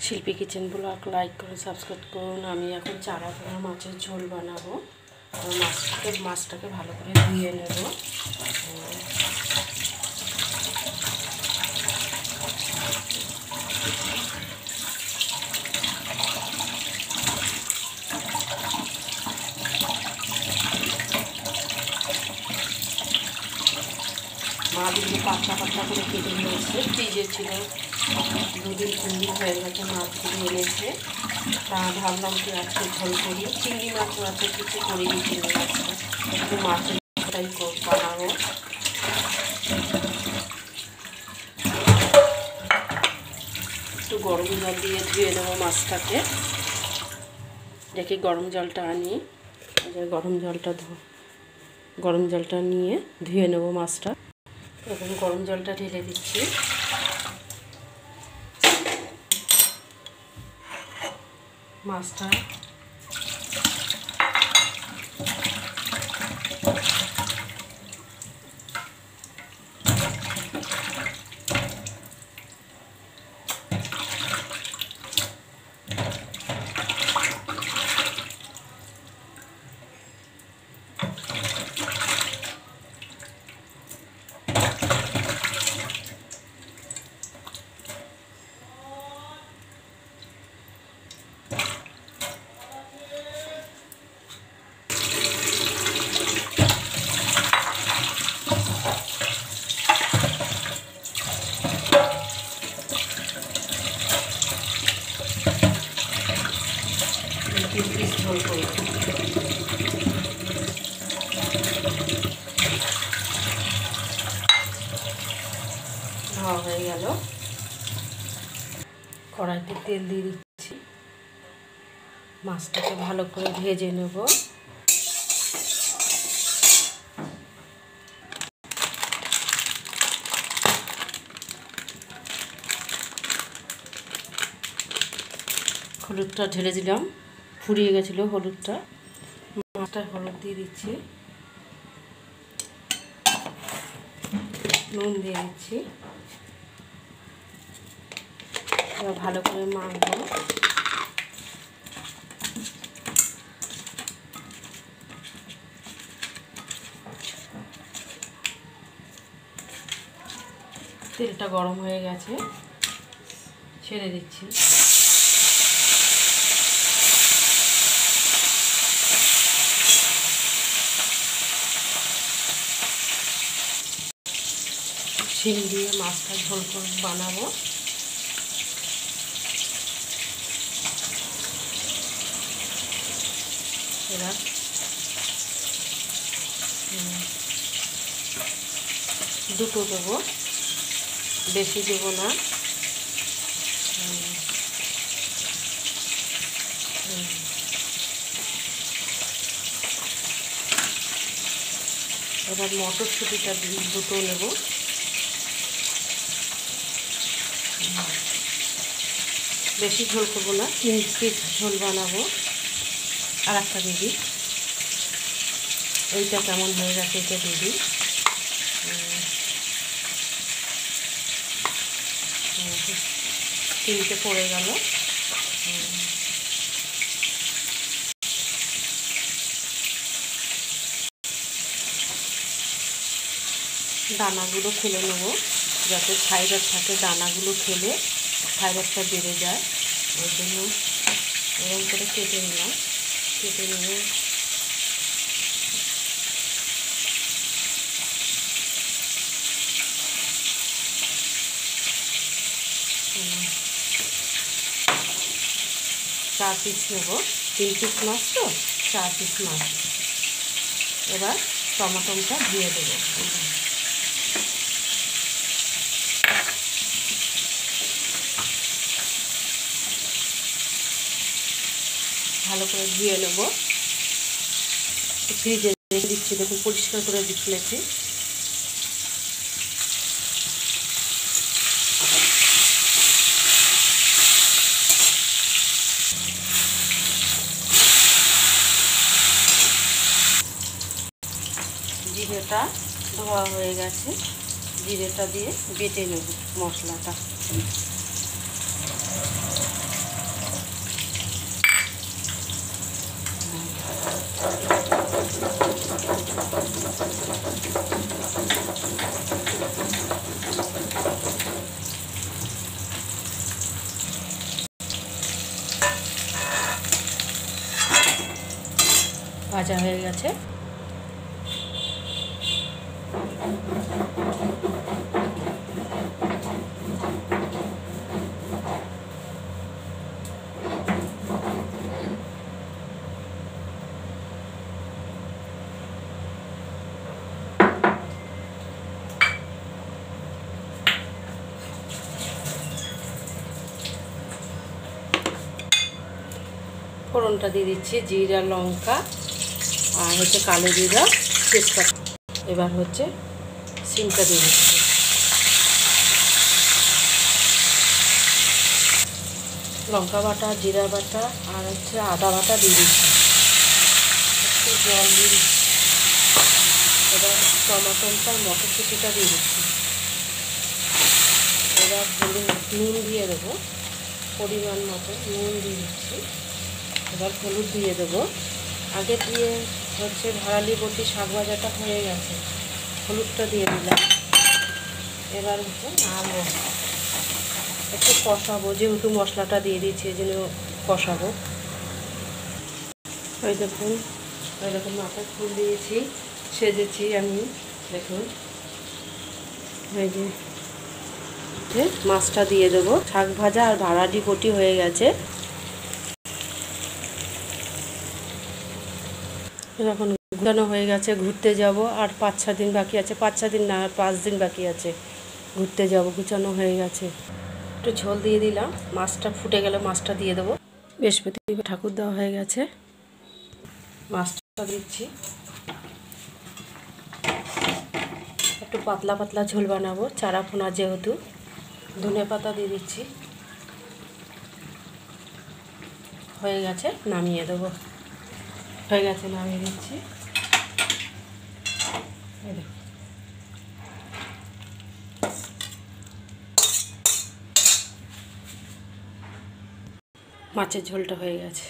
শিল্পী kitchen blog like করে subscribe করুন। আমি এখন চারা পোনা মাছের ঝোল বানাবো। মাছটাকে ভালো করে ধুয়ে নেব। মাছগুলো পাতলা পাতলা করে কেটে নিয়েছে, ফ্রিজে ছিল, 2 দিন 3 দিন হয়ে গেছে মাছগুলো এনেছে। তা ভাবলাম কি আজকে ঝোল করি। চিংড়ি মাছও আছে, কিছু করিনি চিংড়ি মাছটা, একটু মাছের ঝোলটাই বানাবো। একটু গরম জল দিয়ে ধুয়ে নেবো মাছটাকে। দেখি গরম জলটা আনি, গরম জলটা নিয়ে ধুয়ে নেবো মাছটা। এখন গরম জলটা ঢেলে দিচ্ছি। মাছটা ঝোল করব। ধোয়া হয়ে গেল, কড়াইতে তেল দিয়ে দিচ্ছি। মাছটাকে ভালো করে ভেজে নেব। হলুদটা ঢেলে দিলাম, ফুরিয়ে গেছিলো হলুদটা। মাছটায় হলুদ দিয়ে দিচ্ছি, নুন দিয়ে দিচ্ছি। এবার ভালো করে মাখবো। তেলটা গরম হয়ে গেছে, ছেড়ে দিচ্ছি। শিম দিয়ে মাছটা ঝোল করে বানাবো। এবার দুটো দেবো, বেশি দেবো না। এবার মটরশুঁটিটা দুটো নেব। বেশি ঝোল করবো না, 3 পিস ঝোল বানাবো। আর একটা দিদি, এইটা কেমন হয়ে গেছে, এটা দিদি। তিনটে পড়ে গেল। দানাগুলো ফেলে নেব, যাতে ফাইবার থাকে। দানাগুলো খেলে ফাইবারটা বেড়ে যায়, ওই জন্য এরকম করে কেটে নিলাম। কেটে নিয়ে চার পিস নেব, 3 পিস মাছ তো, 4 পিস মাছ। এবার টমাটোটা দিয়ে দেবো। ভালো করে ধুয়ে নেব, ফ্রিজে রেখে দিচ্ছি। দেখুন পরিষ্কার করে ফেলেছি। জিরেটা ধোয়া হয়ে গেছে, জিরেটা দিয়ে বেটে নেব মশলাটা। ভাজা হয়ে গেছে। ফোড়নটা দিয়ে দিচ্ছি জিরা, লঙ্কা আর হচ্ছে কালো জিরা, তেজপাতা। এবার হচ্ছে সিমটা দিয়ে দিচ্ছি। লঙ্কা বাটা, জিরা বাটা আর হচ্ছে আদা বাটা দিয়ে দিচ্ছি। একটু জল দিয়ে দিচ্ছি। এবার টমাটোটা মটরশুঁটিটা দিয়ে দিচ্ছি। এবার নুন দিয়ে দেবো, পরিমাণ মতো নুন দিয়ে দিচ্ছি। এবার হলুদ দিয়ে দেবো। আগে দিয়ে হচ্ছে ভাড়ালি বটি শাক ভাজাটা হয়ে গেছে, হলুদটা দিয়ে দিলাম। এবার হচ্ছে নাড়বো, একটু কষাবো, যেহেতু মশলাটা দিয়ে দিচ্ছি এই জন্য কষাবো। ওই দেখুন, ওই রকম মাথায় ফুল দিয়েছি, সেজেছি আমি। দেখুন এই যে মাছটা দিয়ে দেবো। শাক ভাজা আর ভাড়ালি বটি হয়ে গেছে। এখন ঘুরানো হয়ে গেছে, ঘুরতে যাব। আর 5-6 দিন বাকি আছে, 5-6 দিন না, 5 দিন বাকি আছে ঘুরতে যাব। গুছানো হয়ে গেছে। একটু ঝোল দিয়ে দিলাম, মাছটা ফুটে গেলে মাছটা দিয়ে দেবো। বৃহস্পতিবার ঠাকুর দেওয়া হয়ে গেছে, মাছটা দিচ্ছি। একটু পাতলা পাতলা ঝোল বানাবো, চারা পোনা যেহেতু। ধনে পাতা দিয়ে দিচ্ছি। হয়ে গেছে, নামিয়ে দেবো। হয়ে গেছে, নামিয়ে দিচ্ছি। মাছের ঝোলটা হয়ে গেছে।